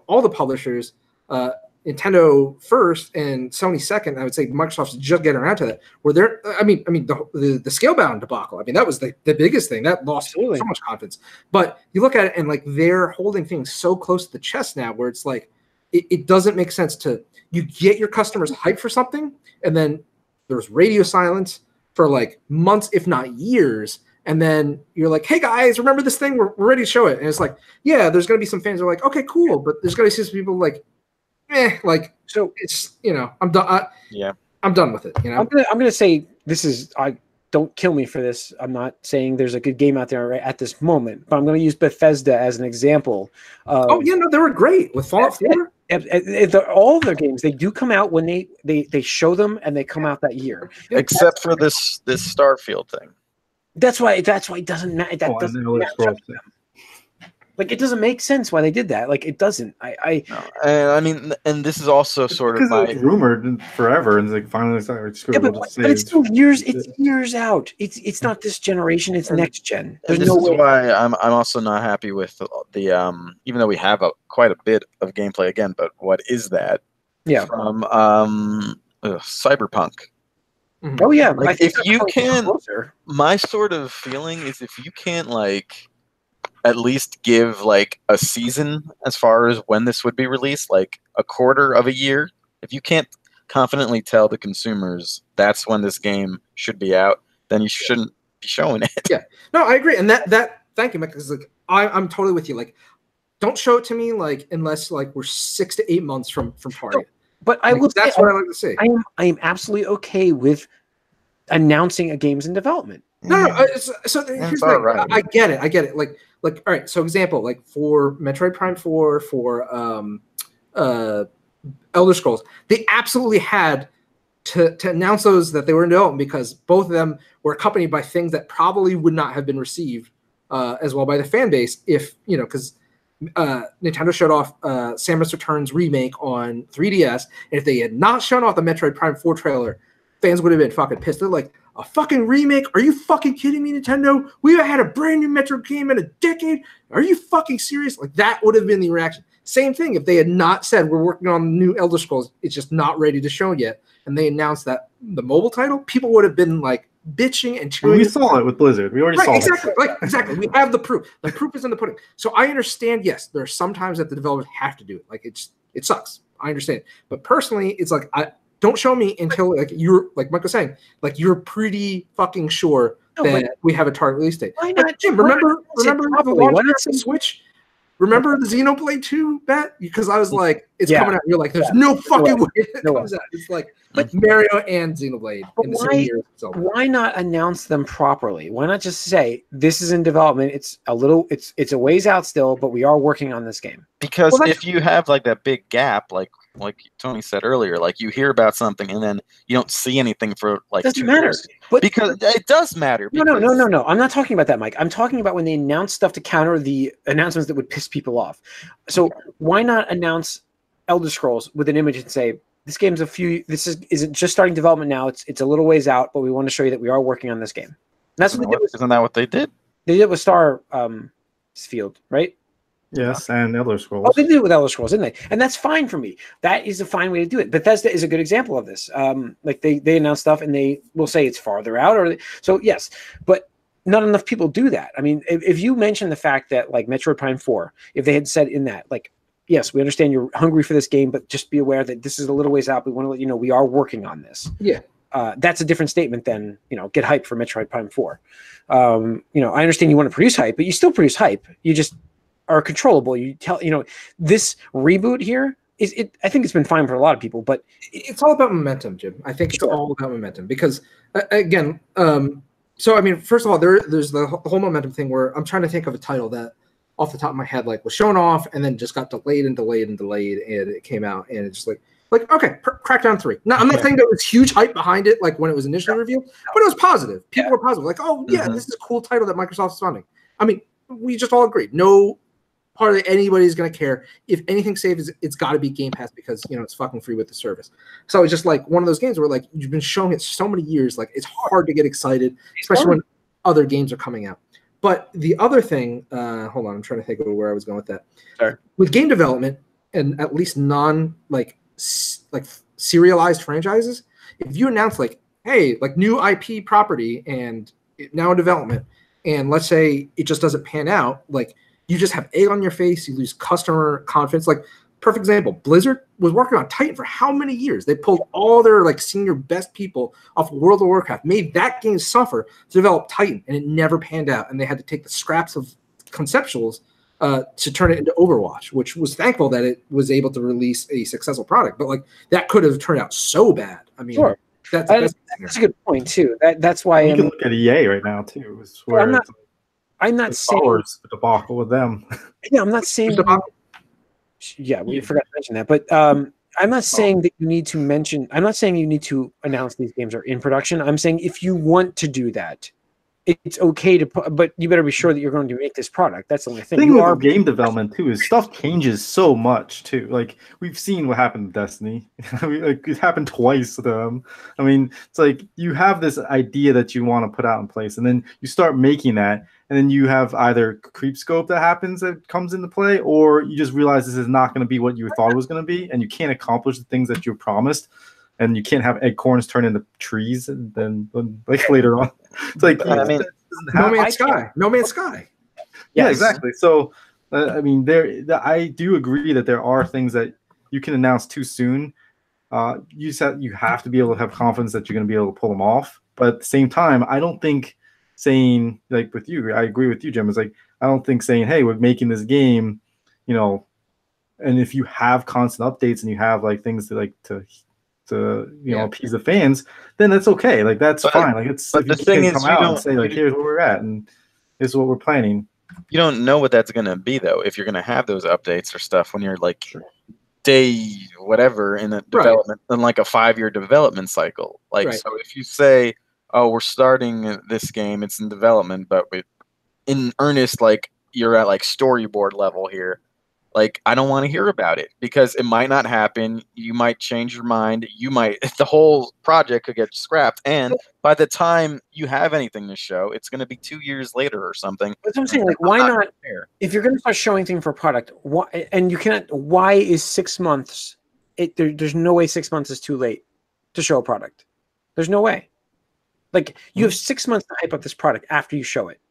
all the publishers, Nintendo first and Sony second. I would say Microsoft's just getting around to that. Where they're, the Scalebound debacle. I mean, that was the biggest thing that lost so much confidence. But you look at it and like they're holding things so close to the chest now, where it's like it doesn't make sense to you get your customers hyped for something, and then there's radio silence for like months, if not years. And then you're like, hey guys, remember this thing? We're ready to show it. And it's like, yeah, there's going to be some fans who are like, okay, cool. But there's going to be some people like, so it's, I'm done. I'm done with it. I'm going to say this is I don't kill me for this. I'm not saying there's a good game out there right at this moment, but I'm going to use Bethesda as an example. Oh yeah, no, they were great with Fallout 4. All of their games, they do come out when they show them, and they come out that year. Except for this Starfield thing. That's why it doesn't matter. That doesn't match up to them. Like, it doesn't make sense why they did that. Like, it doesn't. I mean, and this is also sort of because it's rumored forever, and like finally it's but it's still years. It's years out. It's not this generation. It's next gen. There's this no is way. why I'm also not happy with the even though we have quite a bit of gameplay again, but what is that? Yeah. From Cyberpunk. Oh yeah. Like, if you can, my sort of feeling is if you can't like at least give like a season as far as when this would be released, like a quarter of a year. If you can't confidently tell the consumers that's when this game should be out, then you shouldn't be showing it. Yeah, no, I agree, and that thank you, Mike, because like I'm totally with you. Like, don't show it to me like unless like we're 6 to 8 months from Target. But I will. That's what I like to see. I am absolutely okay with announcing a game's in development. No. So here's the thing. Right. I get it. Like all right. So example, like for Metroid Prime 4, for Elder Scrolls, they absolutely had to announce those that they were in development because both of them were accompanied by things that probably would not have been received as well by the fan base if because Nintendo showed off Samus Returns remake on 3DS, and if they had not shown off the Metroid Prime 4 trailer, fans would have been fucking pissed. They're like, a fucking remake? Are you fucking kidding me, Nintendo? We had a brand new Metroid game in a decade. Are you fucking serious? Like, that would have been the reaction. Same thing if they had not said we're working on new Elder Scrolls, it's just not ready to show yet, and they announced that the mobile title, people would have been like bitching and chewing. We saw it with Blizzard. We already saw exactly. it. Like, exactly. We have the proof. The proof is in the pudding. So I understand, yes, there are some times that the developers have to do it. Like, it sucks. I understand. But personally, it's like, don't show me until like you're like Mike was saying, like you're pretty fucking sure that we have a target release date. Why not? Like, Jim, remember the launch of Switch? Remember the Xenoblade 2 bet? Because I was like, it's coming out. You're like, there's no fucking way it comes out. It's like Mario and Xenoblade in the same year. So why not announce them properly? Why not just say this is in development? It's a ways out still, but we are working on this game. Because if you have like that big gap, like Tony said earlier, like you hear about something and then you don't see anything for like doesn't 2 matter. years. Because it does matter. No. I'm not talking about that, Mike. I'm talking about when they announce stuff to counter the announcements that would piss people off. So why not announce Elder Scrolls with an image and say this game's isn't just starting development now. It's a little ways out, but we want to show you that we are working on this game. And that's what they did. Isn't that what they did? They did it with Star Field, right? Yes, and Elder Scrolls. Oh, they did it with Elder Scrolls, didn't they? And that's fine for me. That is a fine way to do it. Bethesda is a good example of this. Like they announce stuff and they will say it's farther out, so yes, but not enough people do that. I mean, if you mention the fact that like Metroid Prime 4, if they had said in that, like, yes, we understand you're hungry for this game, but just be aware that this is a little ways out. We want to let you know we are working on this. Yeah. That's a different statement than, get hype for Metroid Prime 4. I understand you want to produce hype, but you still produce hype. You just are controllable. You tell, this reboot here I think it's been fine for a lot of people, but it's all about momentum, Jim. I think it's all about momentum because again, so I mean, first of all, there's the whole momentum thing where I'm trying to think of a title that off the top of my head, like was shown off and then just got delayed and it came out and it's just like, okay, Crackdown 3. Now, I'm not saying there was huge hype behind it, like when it was initially revealed, but it was positive. People were positive, like, oh yeah, this is a cool title that Microsoft's funding. I mean, we just all agreed. No part of anybody's going to care. If anything saves, it's got to be Game Pass because, it's fucking free with the service. So it's just like one of those games where like you've been showing it so many years, like it's hard to get excited, especially when other games are coming out. But the other thing, hold on, I'm trying to think of where I was going with that. Sure. With game development and at least serialized franchises, if you announce like, hey, like new IP property and now in development, and let's say it just doesn't pan out, like you just have egg on your face, you lose customer confidence. Like, perfect example, Blizzard was working on Titan for how many years? They pulled all their like senior best people off World of Warcraft, made that game suffer to develop Titan, and it never panned out. And they had to take the scraps of conceptuals to turn it into Overwatch, which was thankful that it was able to release a successful product. But like that could have turned out so bad. I mean, sure. That's a good point too. That's why you can look at EA right now too. Where I'm not saying the debacle with them. Yeah, I'm not saying. Yeah, we forgot to mention that, but I'm not saying that you need to mention. I'm not saying you need to announce these games are in production. I'm saying if you want to do that, it's okay to put, but you better be sure that you're going to make this product. That's the only thing. The thing with game development too is stuff changes so much too. Like we've seen what happened to Destiny. I mean, like it happened twice to them. I mean, it's like you have this idea that you want to put out in place, and then you start making that, and then you have either creep scope that happens that comes into play, or you just realize this is not going to be what you thought it was going to be, and you can't accomplish the things that you promised. And you can't have acorns turn into trees, and then like later on, it's like I mean, No Man's Sky. No Man's Sky. Yeah, exactly. So, I mean, I do agree that there are things that you can announce too soon. You have to be able to have confidence that you're going to be able to pull them off. But at the same time, I don't think saying like with you, I agree with you, Jim. It's like I don't think saying, "Hey, we're making this game," and if you have constant updates and you have like things to appease the fans, then that's okay. Like that's fine. Like it's but if you can come out and say like, here's where we're at and this is what we're planning. You don't know what that's gonna be though. If you're gonna have those updates or stuff when you're like day whatever in the development, in like a 5-year development cycle. Like so, if you say, "Oh, we're starting this game, it's in development," but in earnest, like you're at like storyboard level here. Like, I don't want to hear about it because it might not happen. You might change your mind. The whole project could get scrapped. And by the time you have anything to show, it's going to be 2 years later or something. That's what I'm saying. Like, why not? If you're going to start showing things for a product, why is 6 months? There's no way 6 months is too late to show a product. There's no way. Like, you have 6 months to hype up this product after you show it.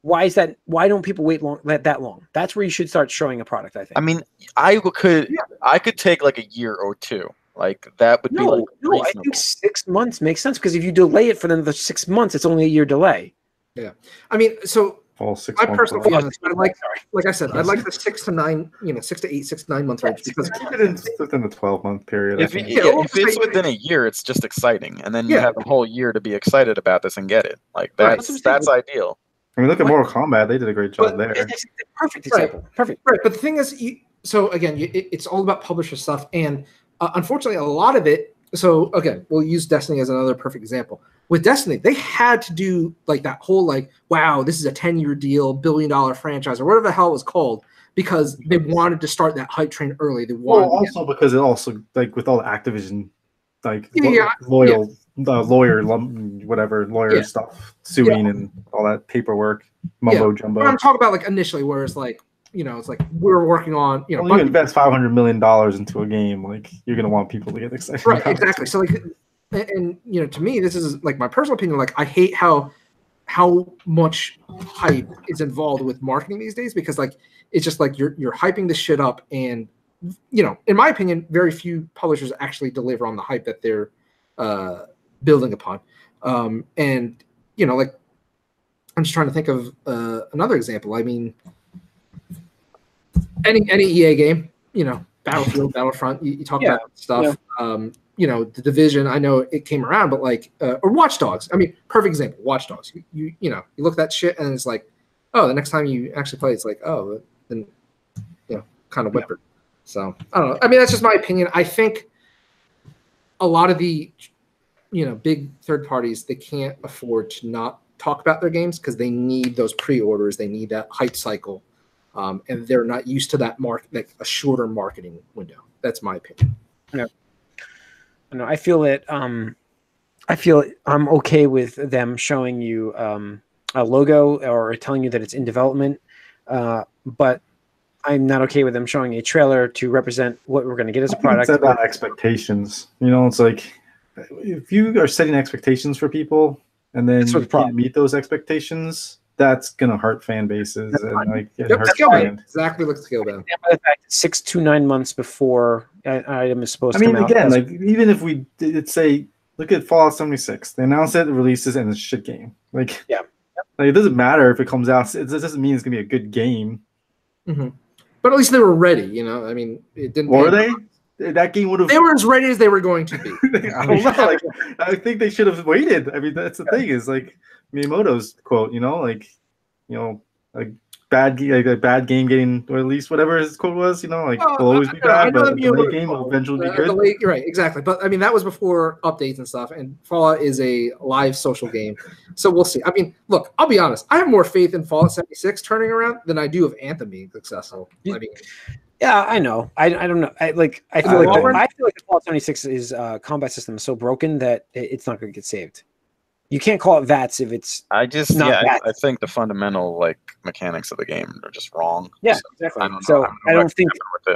Why is that? Why don't people wait that long? That's where you should start showing a product, I think. I mean, I could take like a year or two. Like that would be like no. I think 6 months makes sense because if you delay it for another 6 months, it's only a year delay. Yeah, I mean, so all 6 my months. personal feeling is like I said, I'd like the 6 to 9, 6 to 8, 6 to 9 month range because keep it within the 12-month period. If it's within a year, it's just exciting, and then you have a whole year to be excited about this and get it. Like that's ideal. I mean, look at Mortal Kombat; they did a great job there. It's a perfect example. Perfect. Right, but the thing is, so again, it's all about publisher stuff, and unfortunately, a lot of it. So again, we'll use Destiny as another perfect example. With Destiny, they had to do like that whole wow, this is a 10-year deal, $1 billion franchise, or whatever the hell it was called, because they wanted to start that hype train early. They wanted because it also like with all the Activision, lawyer stuff, suing and all that paperwork, mumbo jumbo. But I'm talking about like initially, where it's like it's like we're working on you invest $500 million into a game, like you're gonna want people to get excited. Right, exactly. So like, and to me, this is like my personal opinion. Like I hate how much hype is involved with marketing these days because like it's just like you're hyping this shit up and in my opinion, very few publishers actually deliver on the hype that they're building upon. And like I'm just trying to think of another example. I mean, any EA game, Battlefield, Battlefront, you talk about stuff. The Division, I know it came around, but like or Watch Dogs. I mean, perfect example, Watch Dogs. You look at that shit and it's like, oh, the next time you actually play, it's like, oh, then kind of whipper. So I don't know. I mean, that's just my opinion. I think a lot of the big third parties, they can't afford to not talk about their games because they need those pre-orders, they need that hype cycle, and they're not used to that like a shorter marketing window. That's my opinion. Yeah. No, I feel it. I feel I'm okay with them showing you a logo or telling you that it's in development, but I'm not okay with them showing a trailer to represent what we're going to get as a product. It's about expectations. It's like if you are setting expectations for people and then you can't meet those expectations, that's going to hurt fan bases and like it hurts fans. Exactly, like Scalebound. By the fact that 6 to 9 months before an item is supposed to come out. Again, like even if we did say, look at Fallout 76, they announce it, releases, and it's a shit game. Like, like it doesn't matter if it comes out. It doesn't mean it's going to be a good game. Mm-hmm. But at least they were ready, I mean, it didn't. Were they? that game would have. They were as ready as they were going to be. I don't know. Like, I think they should have waited. I mean, that's the thing is like Miyamoto's quote. A bad game getting, or at least whatever his quote was. Will always be bad, but the late game will eventually be good. Right, exactly. But I mean, that was before updates and stuff. And Fallout is a live social game, so we'll see. I mean, look, I'll be honest. I have more faith in Fallout 76 turning around than I do of Anthem being successful. I mean. Yeah, I know. I don't know. I feel like the Fallout 76 is combat system is so broken that it's not going to get saved. You can't call it VATS if it's I think the fundamental mechanics of the game are just wrong. Yeah, exactly. I don't think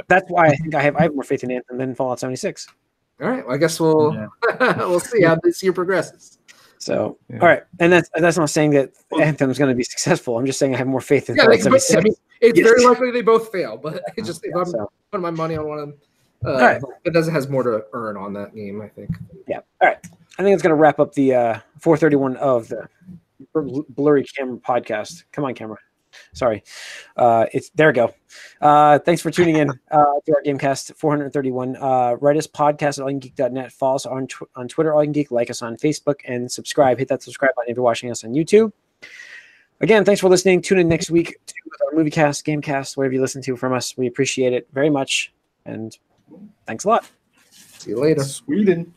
that's why I think I have more faith in Anthem than Fallout 76. All right. Well, I guess we'll see how this year progresses. So, all right, and that's not saying that Anthem is going to be successful. I'm just saying I have more faith in Fallout 76. I mean, it's very likely they both fail, but it's just if I'm putting my money on one of them, it has more to earn on that game, I think. Yeah. All right. I think it's going to wrap up the 431 of the Blurry Camera podcast. Come on, camera. Sorry. There we go. Thanks for tuning in to our Gamecast 431. Write us podcast at allyoungeek.net. Follow us on Twitter, All You Can Geek. Like us on Facebook and subscribe. Hit that subscribe button if you're watching us on YouTube. Again, thanks for listening. Tune in next week to our movie cast, Gamecast, whatever you listen to from us. We appreciate it very much. And thanks a lot. See you later. Sweden.